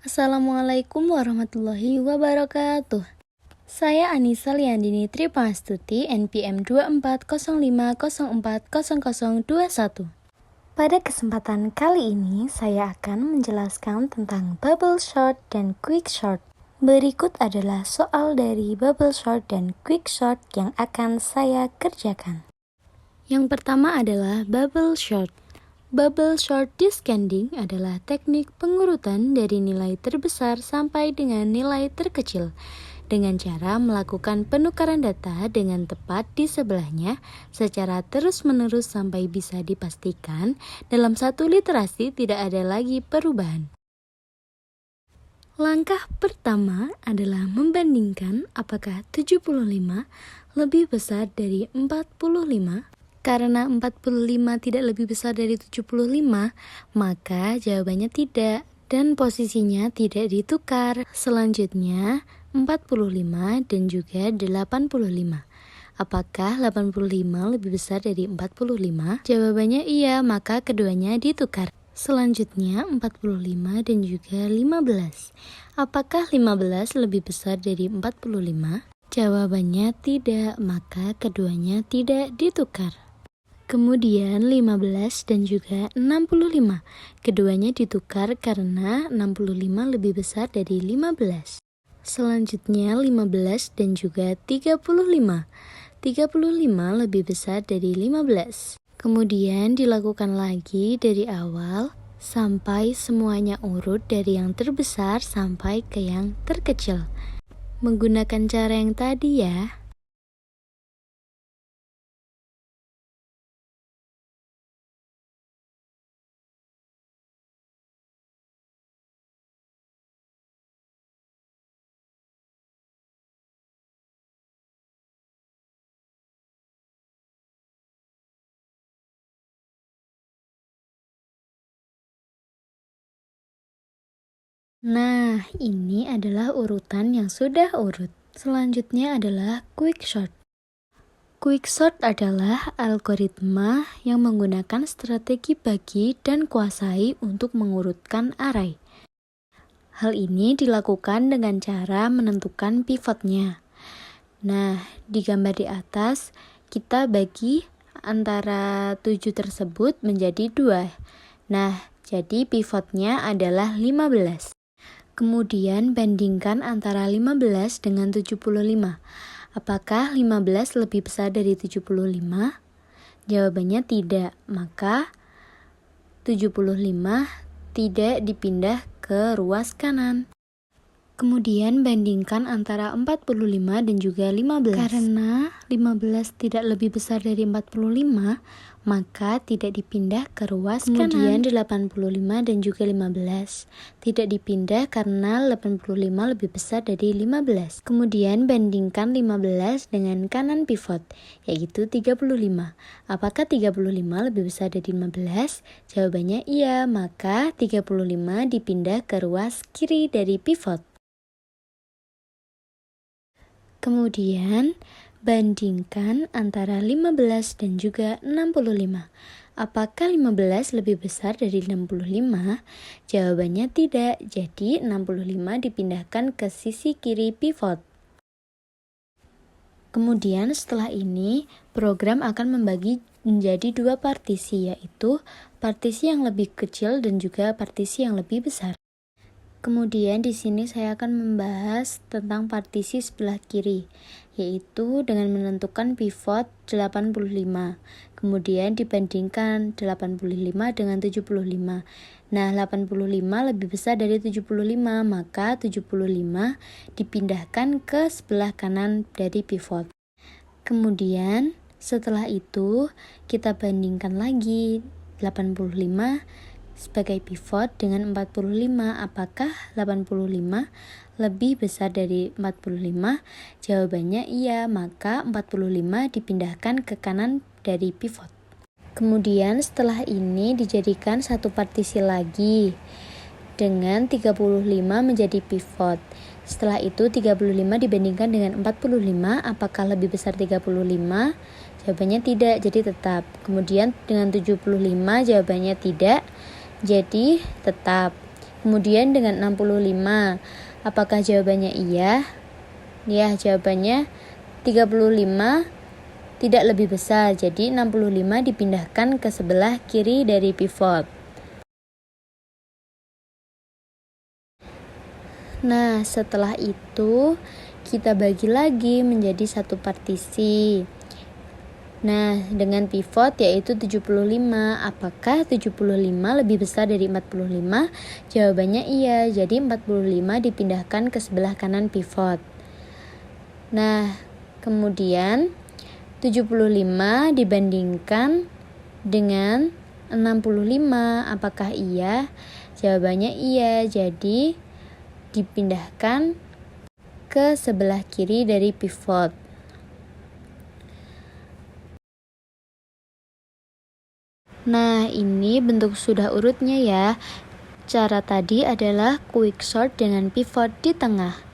Assalamualaikum warahmatullahi wabarakatuh. Saya Anissa Liandini Tripangastuti, NPM 2405040021. Pada kesempatan kali ini, saya akan menjelaskan tentang bubble short dan quick short. Berikut adalah soal dari bubble short dan quick short yang akan saya kerjakan. Yang pertama adalah bubble short. Bubble short descending adalah teknik pengurutan dari nilai terbesar sampai dengan nilai terkecil dengan cara melakukan penukaran data dengan tepat di sebelahnya secara terus-menerus sampai bisa dipastikan dalam satu literasi tidak ada lagi perubahan. Langkah pertama adalah membandingkan apakah 75 lebih besar dari 45. Karena 45 tidak lebih besar dari 75, maka jawabannya tidak dan posisinya tidak ditukar. Selanjutnya 45 dan juga 85. Apakah 85 lebih besar dari 45? Jawabannya iya, maka keduanya ditukar. Selanjutnya 45 dan juga 15. Apakah 15 lebih besar dari 45? Jawabannya tidak, maka keduanya tidak ditukar. Kemudian 15 dan juga 65. Keduanya ditukar karena 65 lebih besar dari 15. Selanjutnya 15 dan juga 35. 35 lebih besar dari 15. Kemudian dilakukan lagi dari awal sampai semuanya urut dari yang terbesar sampai ke yang terkecil. Menggunakan cara yang tadi ya. Nah, ini adalah urutan yang sudah urut. Selanjutnya adalah quick sort. Quick sort adalah algoritma yang menggunakan strategi bagi dan kuasai untuk mengurutkan array. Hal ini dilakukan dengan cara menentukan pivotnya. Nah, di gambar di atas, kita bagi antara 7 tersebut menjadi 2. Nah, jadi pivotnya adalah 15. Kemudian bandingkan antara 15 dengan 75. Apakah 15 lebih besar dari 75? Jawabannya tidak, maka 75 tidak dipindah ke ruas kanan. Kemudian bandingkan antara 45 dan juga 15. Karena 15 tidak lebih besar dari 45, maka tidak dipindah ke ruas kanan. Kemudian 85 dan juga 15 tidak dipindah karena 85 lebih besar dari 15. Kemudian bandingkan 15 dengan kanan pivot, yaitu 35. Apakah 35 lebih besar dari 15? Jawabannya iya, maka 35 dipindah ke ruas kiri dari pivot. Kemudian, bandingkan antara 15 dan juga 65. Apakah 15 lebih besar dari 65? Jawabannya tidak, jadi 65 dipindahkan ke sisi kiri pivot. Kemudian setelah ini, program akan membagi menjadi 2 partisi, yaitu partisi yang lebih kecil dan juga partisi yang lebih besar. Kemudian di sini saya akan membahas tentang partisi sebelah kiri, yaitu dengan menentukan pivot 85. Kemudian dibandingkan 85 dengan 75. Nah, 85 lebih besar dari 75, maka 75 dipindahkan ke sebelah kanan dari pivot. Kemudian setelah itu kita bandingkan lagi 85 sebagai pivot dengan 45. Apakah 85 lebih besar dari 45? Jawabannya iya, maka 45 dipindahkan ke kanan dari pivot. Kemudian setelah ini dijadikan satu partisi lagi dengan 35 menjadi pivot. Setelah itu 35 dibandingkan dengan 45, apakah lebih besar 35? Jawabannya tidak, jadi tetap. Kemudian dengan 75 jawabannya tidak, jadi tetap. Kemudian dengan 65, apakah jawabannya iya? Ya, jawabannya 35 tidak lebih besar, jadi 65 dipindahkan ke sebelah kiri dari pivot. Nah, setelah itu kita bagi lagi menjadi satu partisi. Nah, dengan pivot yaitu 75, apakah 75 lebih besar dari 45? Jawabannya iya, jadi 45 dipindahkan ke sebelah kanan pivot. Nah, kemudian 75 dibandingkan dengan 65, apakah iya? Jawabannya iya, jadi dipindahkan ke sebelah kiri dari pivot. Nah, ini bentuk sudah urutnya ya. Cara tadi adalah quick sort dengan pivot di tengah.